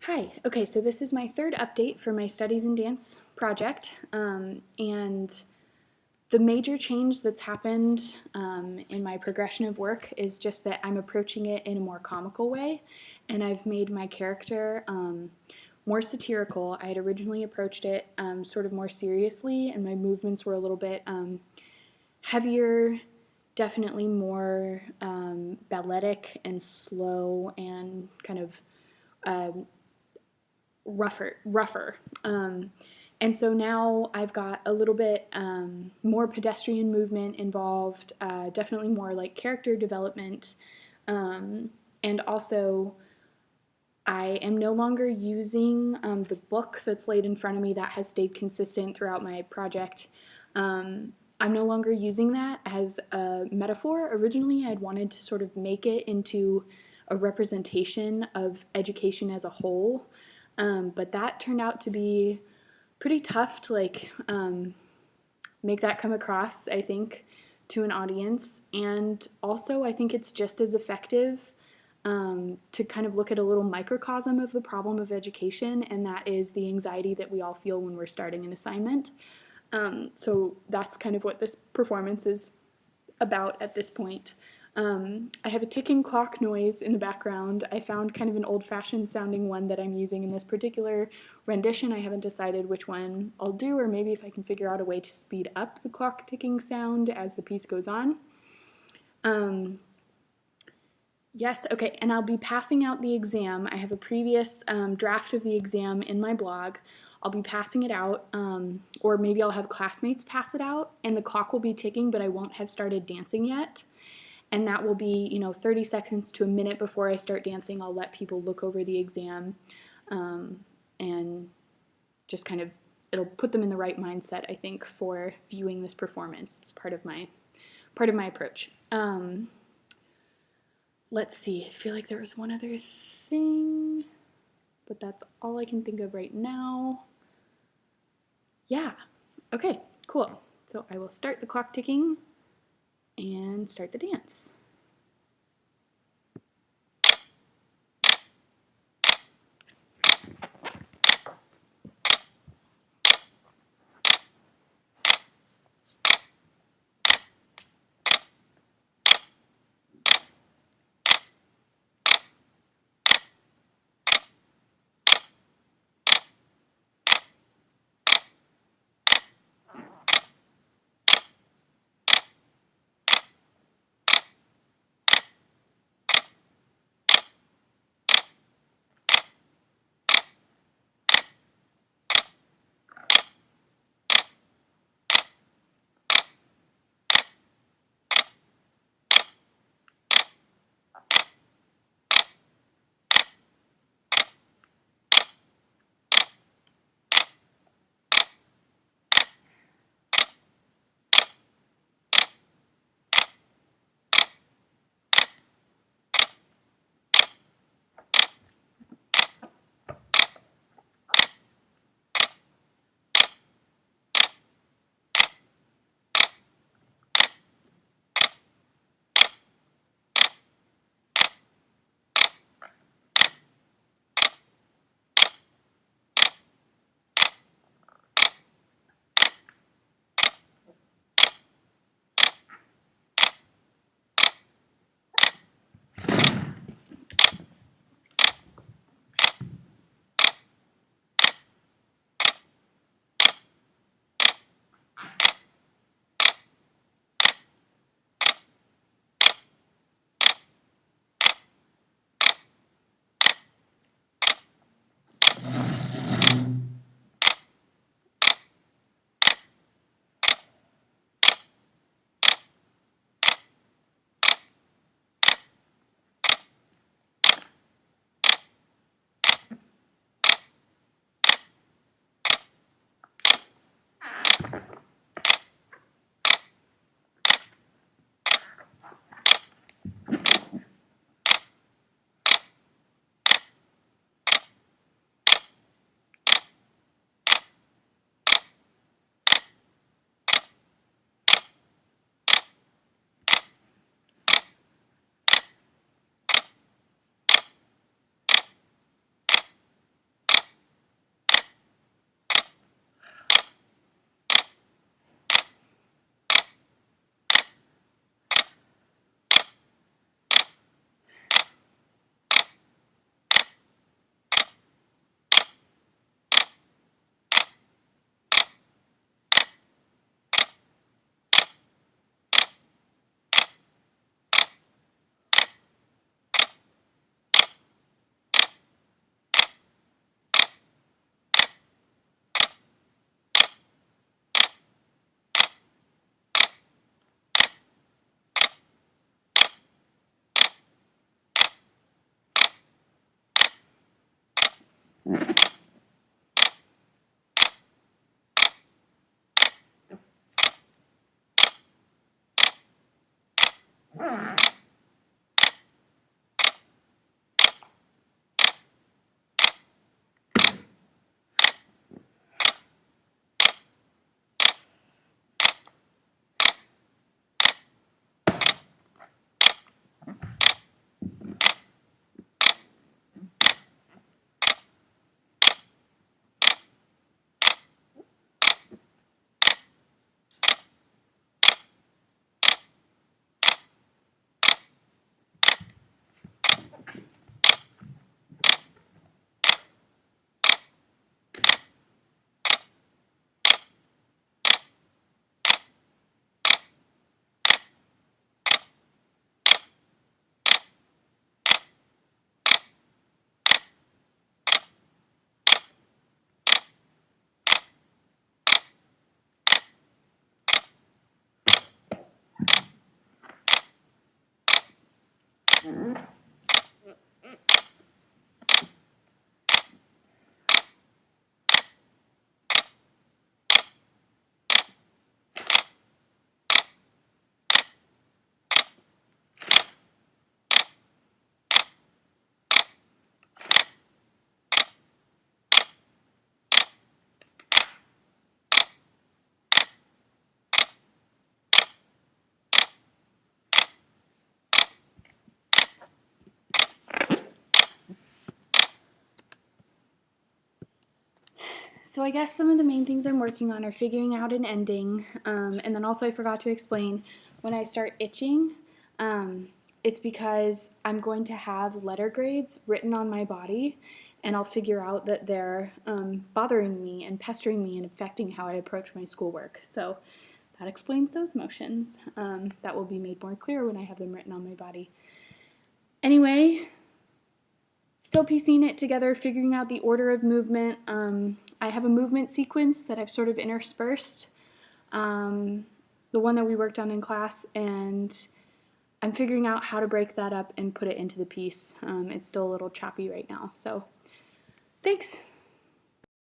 Hi. Okay, so this is my third update for my Studies in Dance project, and the major change that's happened in my progression of work is just that I'm approaching it in a more comical way, and I've made my character more satirical. I had originally approached it sort of more seriously, and my movements were a little bit heavier, definitely more balletic and slow and kind of rougher. And so now I've got a little bit more pedestrian movement involved, definitely more like character development, and also I am no longer using the book that's laid in front of me that has stayed consistent throughout my project. I'm no longer using that as a metaphor. Originally, I'd wanted to sort of make it into a representation of education as a whole, but that turned out to be pretty tough to make that come across, I think, to an audience. And also, I think it's just as effective to kind of look at a little microcosm of the problem of education, and that is the anxiety that we all feel when we're starting an assignment. So that's kind of what this performance is about at this point. I have a ticking clock noise in the background. I found kind of an old-fashioned sounding one that I'm using in this particular rendition. I haven't decided which one I'll do, or maybe if I can figure out a way to speed up the clock ticking sound as the piece goes on. Yes, okay, and I'll be passing out the exam. I have a previous draft of the exam in my blog. I'll be passing it out, or maybe I'll have classmates pass it out, and the clock will be ticking, but I won't have started dancing yet. And that will be, 30 seconds to a minute before I start dancing. I'll let people look over the exam, and just kind of, it'll put them in the right mindset, I think, for viewing this performance. It's part of my approach. Let's see, I feel like there was one other thing, but that's all I can think of right now. Yeah, okay, cool. So I will start the clock ticking and start the dance. So I guess some of the main things I'm working on are figuring out an ending, and then also I forgot to explain, when I start itching, it's because I'm going to have letter grades written on my body, and I'll figure out that they're bothering me and pestering me and affecting how I approach my schoolwork. So that explains those motions. That will be made more clear when I have them written on my body. Anyway, still piecing it together, figuring out the order of movement. I have a movement sequence that I've sort of interspersed, the one that we worked on in class, and I'm figuring out how to break that up and put it into the piece. It's still a little choppy right now, so thanks.